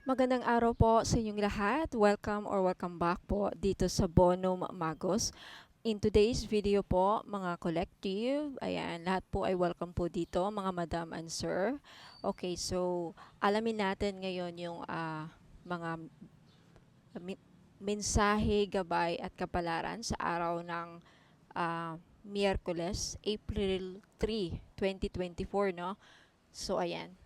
Magandang araw po sa inyong lahat. Welcome or welcome back po dito sa Bonum Magos. In today's video po, mga collective, ayan, lahat po ay welcome po dito, mga madam and sir. Okay, so alamin natin ngayon yung mga mensahe, gabay at kapalaran sa araw ng Miyerkules, April 3, 2024, no? So, ayan.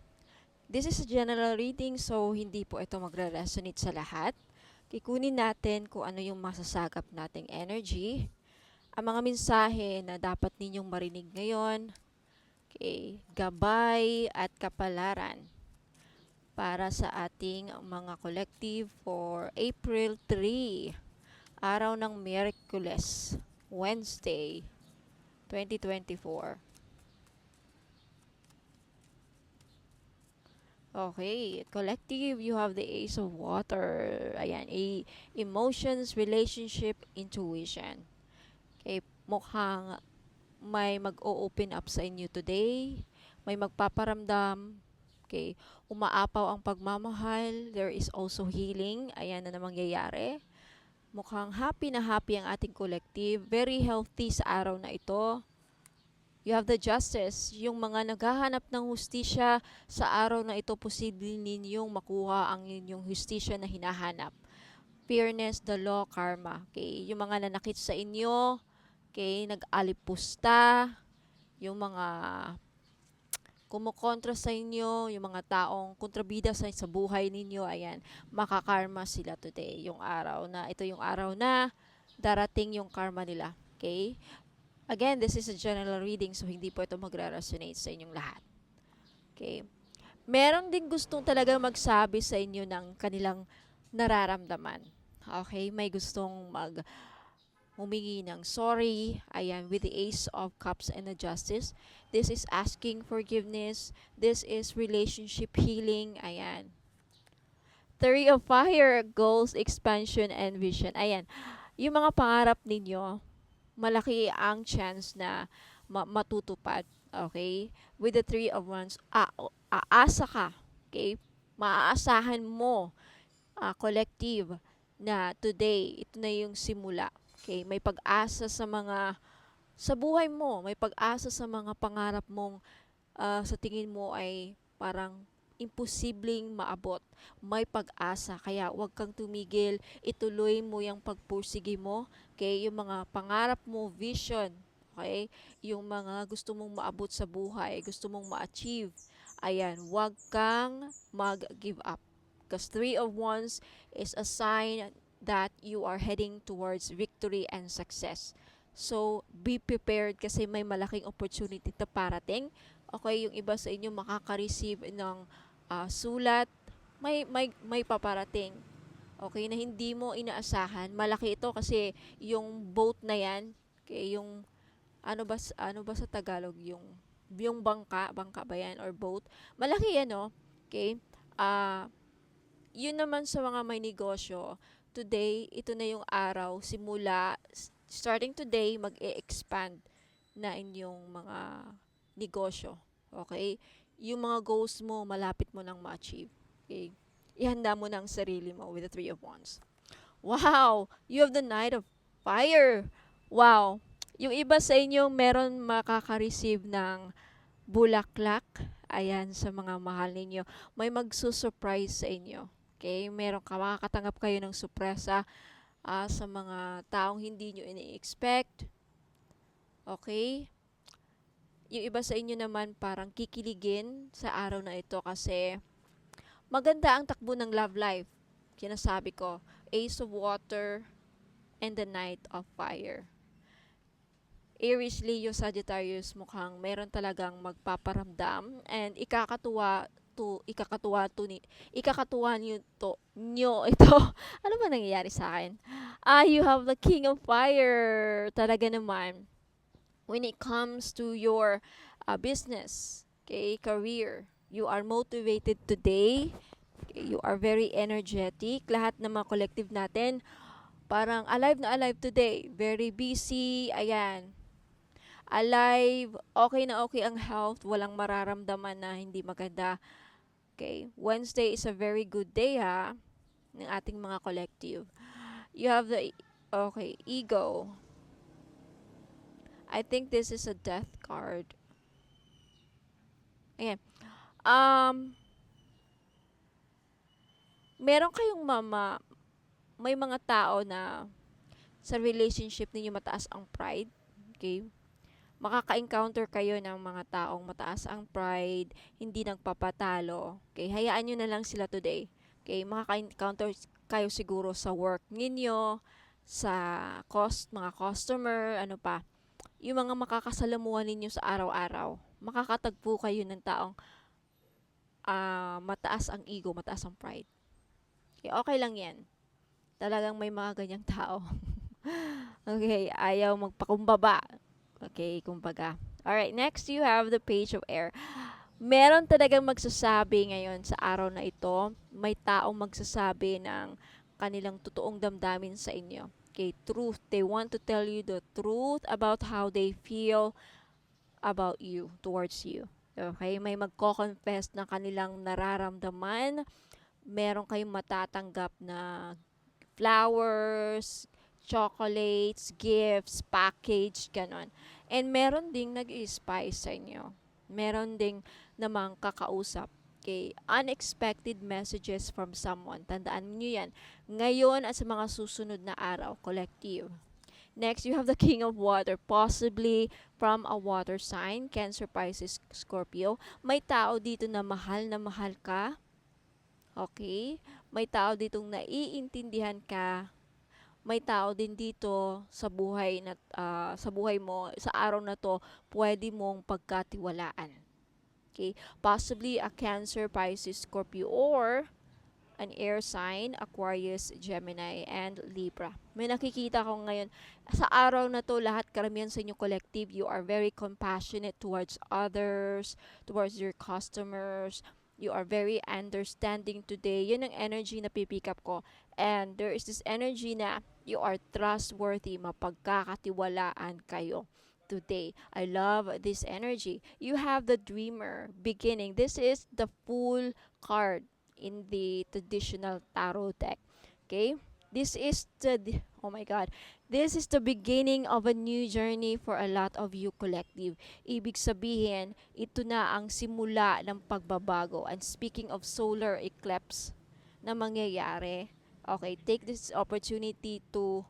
This is a general reading, so hindi po ito magre-resonate sa lahat. Kikunin natin kung ano yung masasagap nating energy. Ang mga mensahe na dapat ninyong marinig ngayon, okay, gabay at kapalaran para sa ating mga collective for April 3, araw ng Miyerkules, Wednesday, 2024. Okay, collective, you have the Ace of Water. Ayan, emotions, relationship, intuition. Okay, mukhang may mag-o-open up sa inyo today. May magpaparamdam. Okay, umaapaw ang pagmamahal. There is also healing. Ayan na mangyayari. Mukhang happy na happy ang ating collective. Very healthy sa araw na ito. You have the justice. Yung mga naghahanap ng hustisya sa araw na ito, posible ninyong makuha ang inyong hustisya na hinahanap. Fairness, the law, karma. Okay? Yung mga nanakit sa inyo, okay, nag-alipusta, yung mga kumukontra sa inyo, yung mga taong kontrabida sa buhay ninyo, ayan, makakarma sila today. Yung araw na, ito yung araw na darating yung karma nila. Okay? Again, this is a general reading, so hindi po ito magre-resonate sa inyong lahat. Okay? Meron din gustong talaga magsabi sa inyo ng kanilang nararamdaman. Okay? May gustong humingi ng sorry. Ayan, with the Ace of Cups and the Justice. This is asking forgiveness. This is relationship healing. Ayan. Three of Fire, goals, expansion, and vision. Ayan. Yung mga pangarap ninyo, malaki ang chance na matutupad. Okay? With the Three of Wands, aasa ka. Okay? Maaasahan mo, collective, na today, ito na yung simula. Okay? May pag-asa sa buhay mo. May pag-asa sa mga pangarap mong sa tingin mo ay parang imposibleng maabot. May pag-asa, kaya huwag kang tumigil, ituloy mo yung pagpursige mo, okay? Yung mga pangarap mo, vision, okay? Yung mga gusto mong maabot sa buhay, gusto mong ma-achieve, ayan, huwag kang mag-give up. Because Three of Wands is a sign that you are heading towards victory and success. So, be prepared kasi may malaking opportunity na parating. Okay, yung iba sa inyo makaka-receive ng sulat, may paparating. Okay, na hindi mo inaasahan. Malaki ito kasi yung boat na yan, okay, yung ano ba sa Tagalog yung bangka ba yan or boat? Malaki yan, no? Okay? Ah, yun naman sa mga may negosyo, today, ito na yung araw, simula, starting today, mag-e-expand na inyong mga negosyo. Okay? Yung mga goals mo, malapit mo nang ma-achieve. Okay? Ihanda mo na ang sarili mo with the Three of Wands. Wow! You have the Knight of Fire! Wow! Yung iba sa inyo, meron makaka-receive ng bulaklak. Ayan, sa mga mahal ninyo. May magsusurprise sa inyo. Okay? Makakatanggap kayo ng sorpresa sa mga taong hindi nyo ini-expect. Okay? Yung iba sa inyo naman parang kikiligin sa araw na ito kasi maganda ang takbo ng love life. Sinasabi ko, Ace of Water and the Knight of Fire. Aries, Leo, Sagittarius, mukhang meron talagang magpaparamdam and ikakatuwa nyo ito. Ano ba nangyayari sa akin? You have the King of Fire. Talaga naman, when it comes to your business, okay, career, you are motivated today. Okay, you are very energetic. Lahat ng mga collective natin, parang alive na alive today. Very busy. Ayan. Alive. Okay na okay ang health. Walang mararamdaman na hindi maganda. Okay? Wednesday is a very good day ha ng ating mga collective. You have the okay, ego. I think this is a death card. Ayan. Um, meron kayong may mga tao na sa relationship ninyo mataas ang pride. Okay? Makaka-encounter kayo ng mga taong mataas ang pride, hindi nagpapatalo. Okay? Hayaan nyo na lang sila today. Okay? Makaka-encounter kayo siguro sa work ninyo, sa mga customer, ano pa. Yung mga makakasalamuhan ninyo sa araw-araw. Makakatagpo kayo ng taong mataas ang ego, mataas ang pride. Okay, okay lang yan. Talagang may mga ganyang tao. Okay, ayaw magpakumbaba. Okay, kumbaga. Alright, next you have the Page of Air. Meron talagang magsasabi ngayon sa araw na ito. May taong magsasabi ng kanilang totoong damdamin sa inyo. Okay, truth. They want to tell you the truth about how they feel about you, towards you. Okay, may magko-confess na kanilang nararamdaman. Meron kayong matatanggap na flowers, chocolates, gifts, package, ganon. And meron ding nag-i-spy sa inyo. Meron ding namang kakausap. Okay, unexpected messages from someone. Tandaan niyo yan. Ngayon at sa mga susunod na araw, collective. Next, you have the King of Water, possibly from a water sign, Cancer, Pisces, Scorpio. May tao dito na mahal ka. Okay? May tao ditong naiintindihan ka. May tao din dito sa buhay sa buhay mo sa araw na to pwede mong pagkatiwalaan. Okay? Possibly a Cancer, Pisces, Scorpio, or an air sign, Aquarius, Gemini, and Libra. May nakikita ko ngayon, sa araw na to, lahat karamihan sa inyo collective, you are very compassionate towards others, towards your customers, you are very understanding today. Yun ang energy na pipick up ko. And there is this energy na you are trustworthy, mapagkakatiwalaan kayo today. I love this energy. You have the Dreamer beginning. This is the Fool card in the traditional tarot deck. Okay? This is oh my god. This is the beginning of a new journey for a lot of you collective. Ibig sabihin, ito na ang simula ng pagbabago. And speaking of solar eclipse na mangyayari, okay, take this opportunity to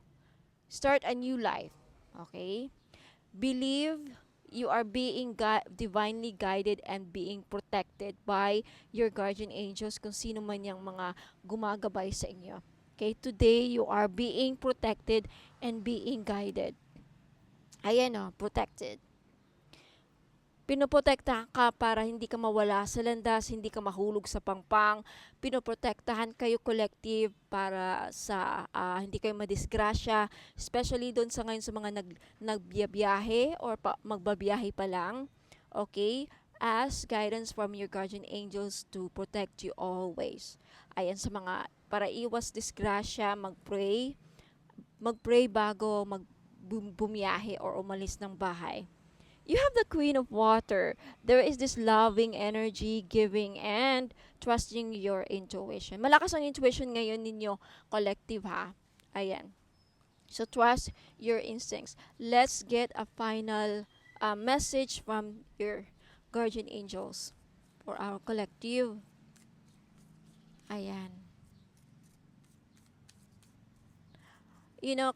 start a new life. Okay? Believe you are being divinely guided and being protected by your guardian angels, kung sino man yung mga gumagabay sa inyo. Okay, today you are being protected and being guided. Ayan o, protected. Pinoprotektahan ka para hindi ka mawala sa landas, hindi ka mahulog sa pangpang. Pinoprotektahan kayo collective para sa hindi kayo madisgrasya, especially doon sa ngayon sa mga nagbiyahe or magbabiyahe pa lang. Okay? Ask guidance from your guardian angels to protect you always. Ayan, sa mga para iwas disgrasya, magpray bago bumiyahe or umalis ng bahay. You have the Queen of Water. There is this loving energy, giving, and trusting your intuition. Malakas ang intuition ngayon ninyo, collective ha. Ayan. So trust your instincts. Let's get a final message from your guardian angels for our collective. Ayan.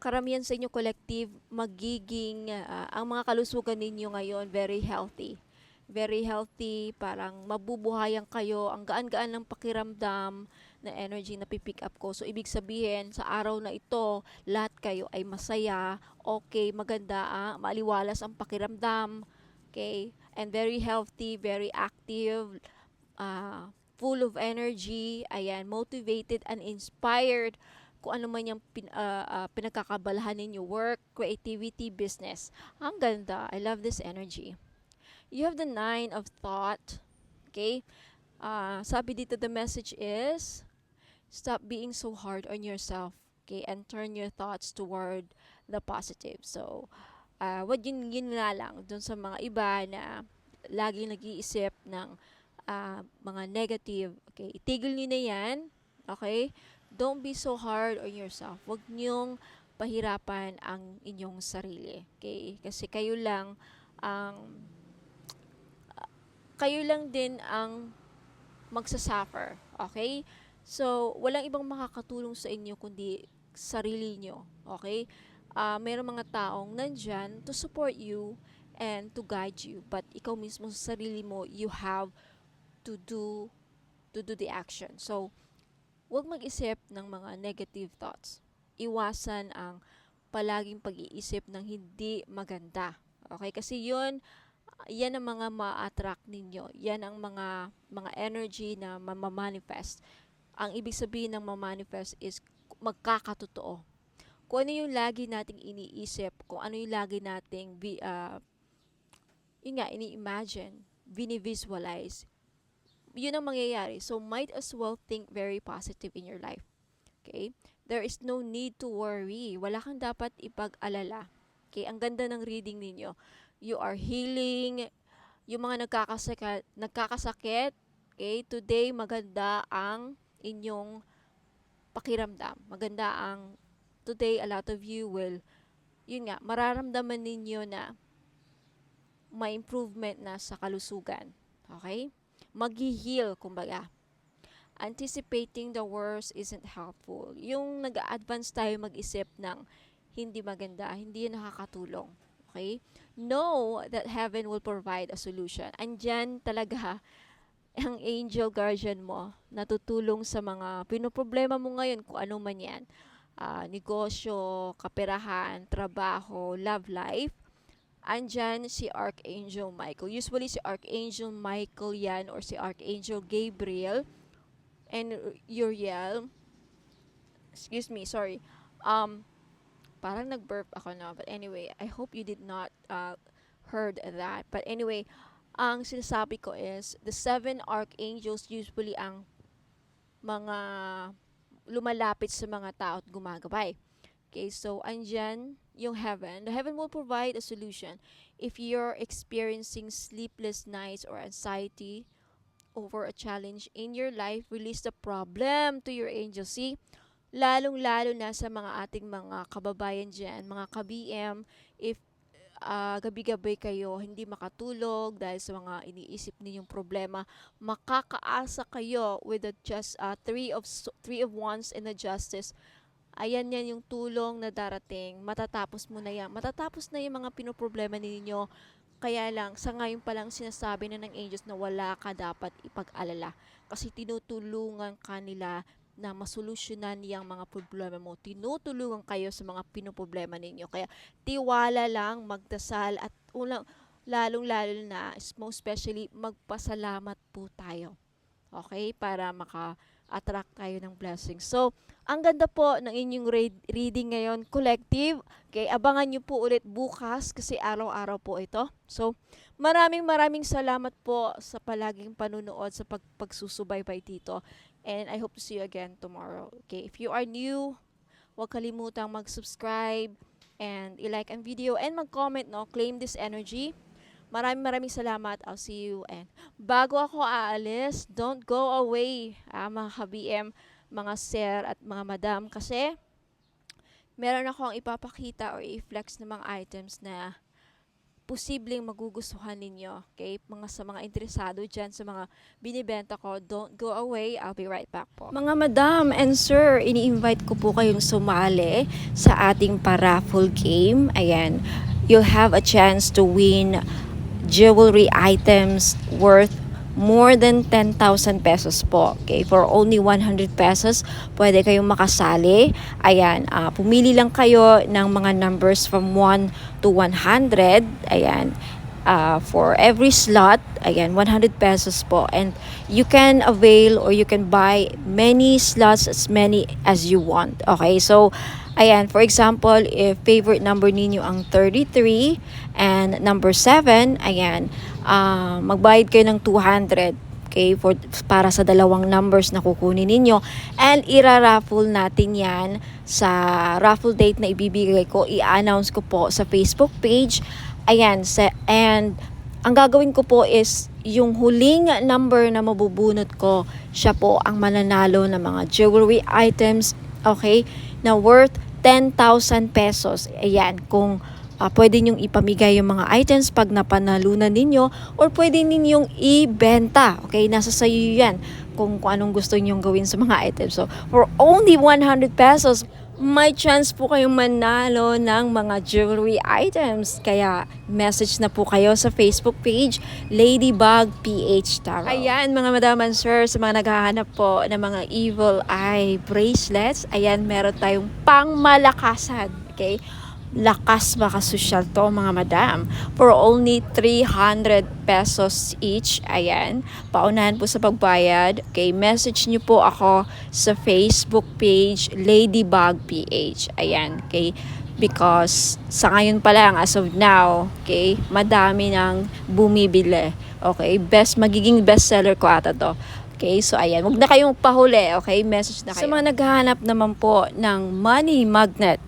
Karamihan sa inyo collective, magiging, ang mga kalusugan ninyo ngayon, very healthy. Very healthy, parang mabubuhayan kayo, ang gaan-gaan ng pakiramdam na energy na pipick up ko. So, ibig sabihin, sa araw na ito, lahat kayo ay masaya, okay, maganda, maaliwalas ang pakiramdam, okay, and very healthy, very active, full of energy, ayan, motivated and inspired, kung ano man yung pinagkakabalahan ninyo, work, creativity, business. Ang ganda. I love this energy. You have the 9 of thought. Okay? Sabi dito, the message is, stop being so hard on yourself. Okay? And turn your thoughts toward the positive. So, wag yun nga lang dun sa mga iba na laging nag-iisip ng mga negative. Okay, itigil nyo na yan. Okay, don't be so hard on yourself. Huwag nyong pahirapan ang inyong sarili. Okay, kasi ang kayo lang din ang magsasuffer. Okay? So, walang ibang makakatulong sa inyo kundi sarili nyo. Okay? Mayroong mga taong nandyan to support you and to guide you. But ikaw mismo sa sarili mo, you have to do the action. So, huwag mag-isip ng mga negative thoughts. Iwasan ang palaging pag-iisip ng hindi maganda. Okay? Kasi yan ang mga ma-attract ninyo. Yan ang mga energy na ma-manifest. Ang ibig sabihin ng ma-manifest is magkakatotoo. Kung ano yung lagi nating iniisip, kung ano yung lagi nating ini-imagine, visualize, yun ang mangyayari. So, might as well think very positive in your life. Okay? There is no need to worry. Wala kang dapat ipag-alala. Okay? Ang ganda ng reading ninyo. You are healing. Yung mga nagkakasakit, okay? Today, maganda ang inyong pakiramdam. Maganda ang, today, a lot of you will, mararamdaman ninyo na may improvement na sa kalusugan. Okay? Mag-heal, kumbaga. Anticipating the worst isn't helpful. Yung nag-advance tayo mag-isip ng hindi maganda, hindi yun nakakatulong. Okay? Know that heaven will provide a solution. Andyan talaga ang angel guardian mo na tutulong sa mga pinoproblema mo ngayon, kung ano man yan. Negosyo, kaperahan, trabaho, love life. Andyan si Archangel Michael. Usually si Archangel Michael yan or si Archangel Gabriel and Uriel. Excuse me, sorry. Parang nag-burp ako na. But anyway, I hope you did not heard that. But anyway, ang sinasabi ko is the 7 archangels usually ang mga lumalapit sa mga tao at gumagabay. Okay, so andyan yung heaven. The heaven will provide a solution. If you're experiencing sleepless nights or anxiety over a challenge in your life, release the problem to your angel. See, lalong-lalo na sa mga ating mga kababayan dyan, mga ka-BM, if gabi-gabi kayo hindi makatulog dahil sa mga iniisip ninyong problema, makakaasa kayo with the just three of wands and the justice. Ayan yan yung tulong na darating. Matatapos mo na yan. Matatapos na yung mga pinoproblema ninyo. Kaya lang, sa ngayon pa lang sinasabi na ng angels na wala ka dapat ipag-alala. Kasi tinutulungan ka nila na masolusyonan yung mga problema mo. Tinutulungan kayo sa mga pinoproblema ninyo. Kaya tiwala lang, magdasal, at lalong-lalo na, most especially, magpasalamat po tayo. Okay? Para maka-attract tayo ng blessings. So, ang ganda po ng inyong reading ngayon, collective. Okay, abangan nyo po ulit bukas kasi araw-araw po ito. So, maraming salamat po sa palaging panunood, sa pagsusubaybay dito. And I hope to see you again tomorrow. Okay, if you are new, huwag kalimutang mag-subscribe and i-like ang video and mag-comment, no? Claim this energy. Maraming salamat. I'll see you. And bago ako aalis, don't go away, mga ka-BM, mga sir at mga madam, kasi meron akong ipapakita or i-flex ng mga items na posibleng magugustuhan ninyo. Okay? Sa mga interesado dyan sa mga binibenta ko, don't go away. I'll be right back po. Mga madam and sir, ini-invite ko po kayong sumali sa ating pa-raffle game. Ayan, you'll have a chance to win jewelry items worth more than 10,000 pesos po. Okay, for only 100 pesos, pwede kayong makasali. Ayan, pumili lang kayo ng mga numbers from 1 to 100. Ayan, for every slot, ayan, 100 pesos po. And you can avail or you can buy many slots, as many as you want. Okay, so ayan, for example, if favorite number ninyo ang 33 and number 7, ayan, magbayad kayo ng 200, okay, para sa dalawang numbers na kukunin ninyo. And ira-raffle natin yan sa raffle date na ibibigay ko. I-announce ko po sa Facebook page. Ayan, and ang gagawin ko po is yung huling number na mabubunot ko, siya po ang mananalo ng mga jewelry items, okay, na worth 10,000 pesos. Ayan, kung pwede ninyong ipamigay yung mga items pag napanalunan ninyo, or pwede ninyong ibenta. Okay, nasa sayo yan kung anong gusto ninyong gawin sa mga items. So, for only 100 pesos, may chance po kayong manalo ng mga jewelry items. Kaya message na po kayo sa Facebook page, Ladybug PH Tarot. Ayan mga madam and sir, sa mga naghahanap po ng mga evil eye bracelets, ayan, meron tayong pangmalakasan. Okay? Lakas makasosyal to mga madam. For only 300 pesos each. Ayan. Paunahan po sa pagbayad. Okay. Message nyo po ako sa Facebook page Ladybug PH. Ayan. Okay. Because sa ngayon pa lang, as of now, okay, madami nang bumibili. Okay. Magiging bestseller ko ata to. Okay, so ayan, huwag na kayong pahuli, okay? Message na kayo. Sa mga naghahanap naman po ng money magnet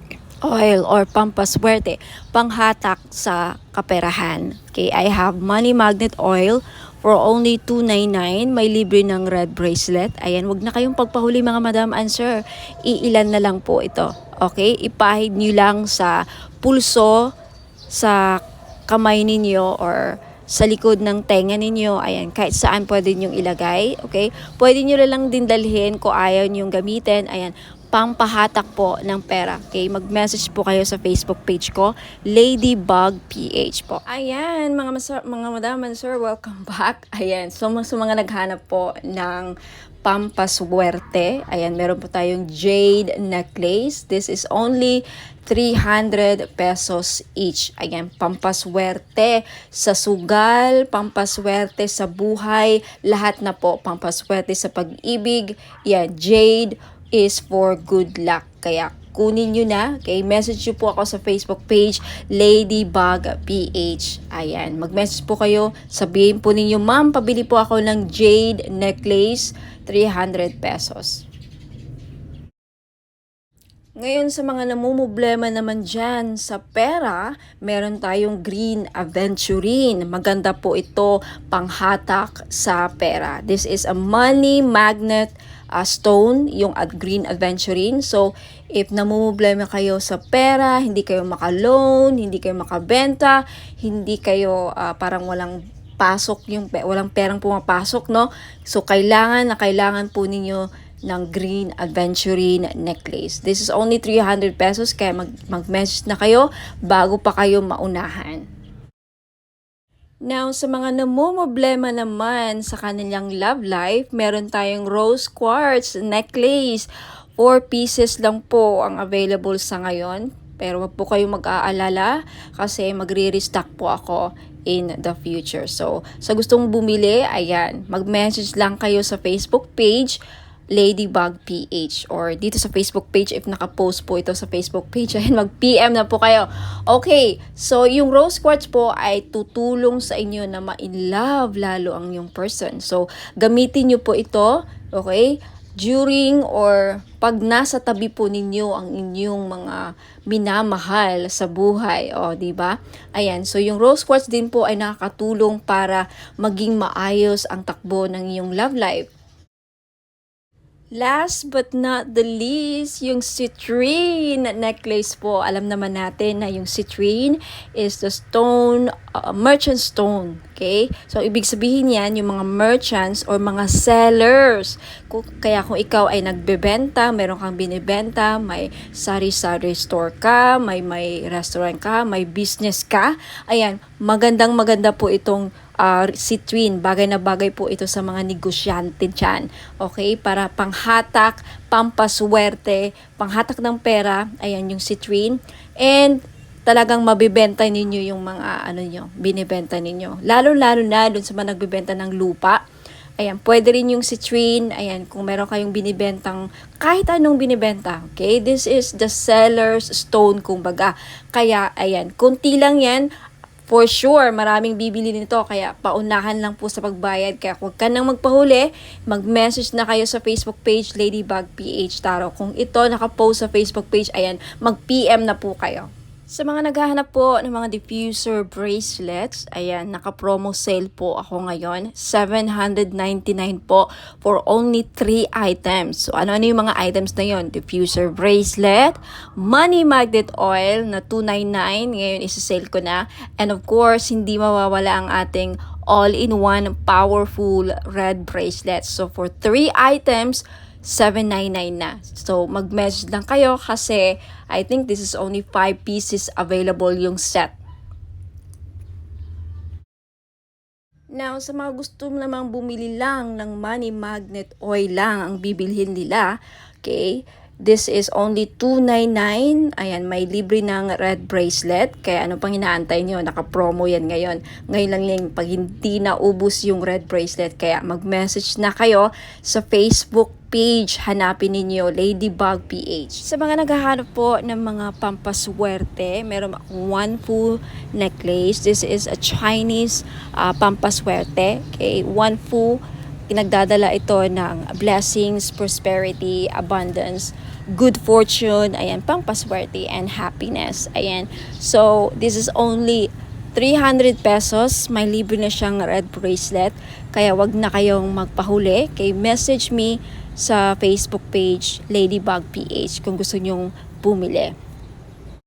oil or pampaswerte, panghatak sa kaperahan. Okay, I have money magnet oil for only 299. May libre ng red bracelet. Ayan, wag na kayong pagpahuli mga madam and sir. Iilan na lang po ito. Okay, ipahid nyo lang sa pulso, sa kamay ninyo or sa likod ng tenga ninyo. Ayan, kahit saan pwede nyong ilagay. Okay, pwede nyo lang din dalhin kung ayaw nyong gamitin. Ayan, pampahatak po ng pera. Okay, mag-message po kayo sa Facebook page ko, Ladybug PH po. Ayan, mga madam and sir, welcome back. Ayan, so sa mga naghanap po ng pampaswerte, ayan, meron po tayong jade necklace. This is only 300 pesos each. Ayan, pampaswerte sa sugal, pampaswerte sa buhay, lahat na po, pampaswerte sa pag-ibig. Yan, jade is for good luck. Kaya kunin nyo na. Okay, message nyo po ako sa Facebook page, Ladybug PH. Ayan, mag-message po kayo. Sabihin po ninyo, ma'am, pabili po ako ng jade necklace, 300 pesos. Ngayon sa mga namumblema naman dyan sa pera, meron tayong green aventurine. Maganda po ito panghatak sa pera. This is a money magnet stone, yung green aventurine. So, if namumblema kayo sa pera, hindi kayo maka-loan, hindi kayo makabenta, hindi kayo parang walang pasok, walang perang pumapasok, no? So, kailangan po ninyo ng green aventurine necklace. This is only 300 pesos, kaya mag-message na kayo bago pa kayo maunahan. Now, sa mga namumblema naman sa kanilang love life, meron tayong rose quartz necklace. 4 pieces lang po ang available sa ngayon. Pero wag po kayong mag-aalala kasi magre-restock po ako in the future. So, sa gustong bumili, ayan, mag-message lang kayo sa Facebook page, Ladybug PH, or dito sa Facebook page if naka-post po ito sa Facebook page, ayan, mag-PM na po kayo. Okay, so yung rose quartz po ay tutulong sa inyo na ma-in-love lalo ang yung person. So, gamitin nyo po ito, okay, during or pag nasa tabi po ninyo ang inyong mga minamahal sa buhay, o di ba? Ayan, so yung rose quartz din po ay nakakatulong para maging maayos ang takbo ng iyong love life. Last but not the least, yung citrine necklace po. Alam naman natin na yung citrine is the stone, merchant stone. Okay? So, ibig sabihin yan, yung mga merchants or mga sellers. Kaya kung ikaw ay nagbebenta, meron kang binibenta, may sari-sari store ka, may restaurant ka, may business ka, ayan, maganda po itong citrine. Bagay na bagay po ito sa mga negosyante dyan. Okay? Para panghatak, pampaswerte, panghatak ng pera, ayan yung citrine. And talagang mabibenta ninyo yung mga binibenta ninyo. Lalo-lalo na dun sa mga nagbibenta ng lupa. Ayan, pwede rin yung citrine. Ayan, kung meron kayong binibentang kahit anong binibenta. Okay? This is the seller's stone, kumbaga. Kaya, ayan, kunti lang yan. For sure, maraming bibili nito, kaya paunahan lang po sa pagbayad. Kaya huwag ka nang magpahuli, mag-message na kayo sa Facebook page, Ladybug PH Tarot. Kung ito nakapost sa Facebook page, ayan, mag-PM na po kayo. Sa mga naghahanap po ng mga diffuser bracelets, ayan, naka-promo sale po ako ngayon. 799 po for only 3 items. So, ano-ano yung mga items na yon? Diffuser bracelet, money magnet oil na 299. Ngayon, isa-sale ko na. And of course, hindi mawawala ang ating all-in-one powerful red bracelet. So, for 3 items, 799 na. So, mag-message lang kayo kasi I think this is only 5 pieces available yung set. Now, sa mga gusto namang bumili lang ng money magnet oil lang ang bibilhin nila, okay? This is only 299. Ayan, may libre ng red bracelet. Kaya ano pang inaantay nyo? Naka-promo yan ngayon. Ngayon lang yung pag hindi naubos yung red bracelet. Kaya mag-message na kayo sa Facebook page. Hanapin ninyo Ladybug PH. Sa mga naghahanap po ng mga pampaswerte, meron akong one full necklace. This is a Chinese pampaswerte. Okay, one full. Pinagdadala ito ng blessings, prosperity, abundance, good fortune, ayan, pampaswerte, and happiness. Ayan. So, this is only 300 pesos. May libre na siyang red bracelet. Kaya wag na kayong magpahuli. Okay, message me sa Facebook page Ladybug PH kung gusto nyong bumili.